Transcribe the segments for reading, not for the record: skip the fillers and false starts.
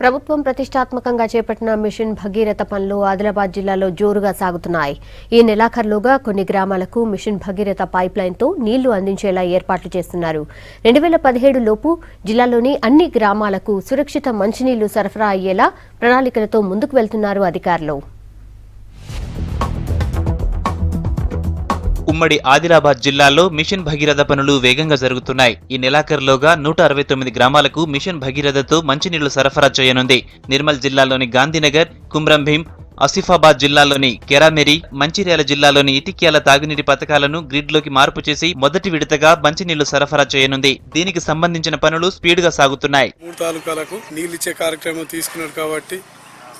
ప్రభుత్వం ప్రతిష్టాత్మకంగా చేపట్టిన మిషన్ భగీరథ పనులు ఆదిలాబాద్ జిల్లాలో జోరుగా సాగుతున్నాయి. ఈ నెలాఖరులోగా కొన్ని గ్రామాలకు మిషన్ భగీరథ పైప్ లైన్తో నీళ్లు అందించేలా ఏర్పాట్లు చేస్తున్నారు. 2017 లోపు జిల్లాలోని అన్ని గ్రామాలకు సురక్షిత మంచినీళ్లు సరఫరా అయ్యేలా ప్రణాళికలతో ముందుకు వెళ్తున్నారు అధికారులు. ఉమ్మడి ఆదిలాబాద్ జిల్లాలో మిషన్ భగీరథ పనులు వేగంగా జరుగుతున్నాయి. ఈ నెలాఖరులోగా 169 గ్రామాలకు మిషన్ భగీరథతో మంచినీళ్లు సరఫరా చేయనుంది. నిర్మల్ జిల్లాలోని గాంధీనగర్, కుమ్రంభీం, ఆసిఫాబాద్ జిల్లాలోని కెరామెరి, మంచిర్యాల జిల్లాలోని ఇటిక్యాల తాగునీటి పథకాలను గ్రిడ్లోకి మార్పు చేసి మొదటి విడతగా మంచినీళ్లు సరఫరా చేయనుంది. దీనికి సంబంధించిన పనులు స్పీడ్గా సాగుతున్నాయి. 3 తాలూకాలకు నీళ్ళిచ్చే కార్యక్రమం తీసుకున్నారు కాబట్టి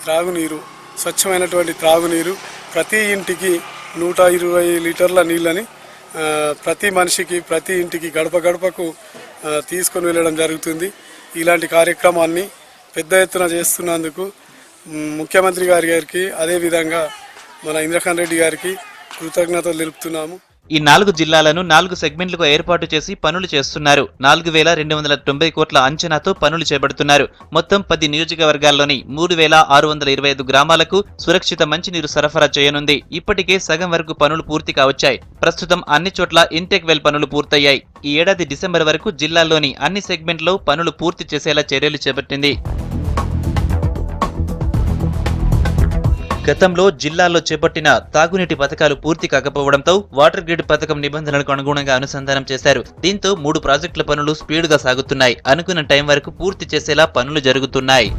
త్రాగునీరు, స్వచ్ఛమైనటువంటి త్రాగునీరు ప్రతి ఇంటికి 120 లీటర్ల నీళ్ళని ప్రతి మనిషికి ప్రతి ఇంటికి గడప గడపకు తీసుకొని వెళ్ళడం జరుగుతుంది. ఇలాంటి కార్యక్రమాన్ని పెద్ద ఎత్తున చేస్తున్నందుకు ముఖ్యమంత్రి గారికి అదేవిధంగా మన ఇంద్రకరణ్ రెడ్డి గారికి కృతజ్ఞతలు తెలుపుతున్నాము. ఈ 4 జిల్లాలను 4 సెగ్మెంట్లుగా ఏర్పాటు చేసి పనులు చేస్తున్నారు. 4290 కోట్ల అంచనాతో పనులు చేపడుతున్నారు. మొత్తం 10 నియోజకవర్గాల్లోని 3625 గ్రామాలకు సురక్షిత మంచినీరు సరఫరా చేయనుంది. ఇప్పటికే సగం వరకు పనులు పూర్తి కావచ్చాయి. ప్రస్తుతం అన్ని చోట్ల ఇంటెక్ వెల్ పనులు పూర్తయ్యాయి. ఈ ఏడాది డిసెంబర్ వరకు జిల్లాల్లోని అన్ని సెగ్మెంట్లో పనులు పూర్తి చేసేలా చర్యలు చేపట్టింది. గతంలో జిల్లాలో చేపట్టిన తాగునీటి పథకాలు పూర్తి కాకపోవడంతో వాటర్ గ్రిడ్ పథకం నిబంధనలకు అనుగుణంగా అనుసంధానం చేశారు. దీంతో 3 ప్రాజెక్టుల పనులు స్పీడ్గా సాగుతున్నాయి. అనుకున్న టైం వరకు పూర్తి చేసేలా పనులు జరుగుతున్నాయి.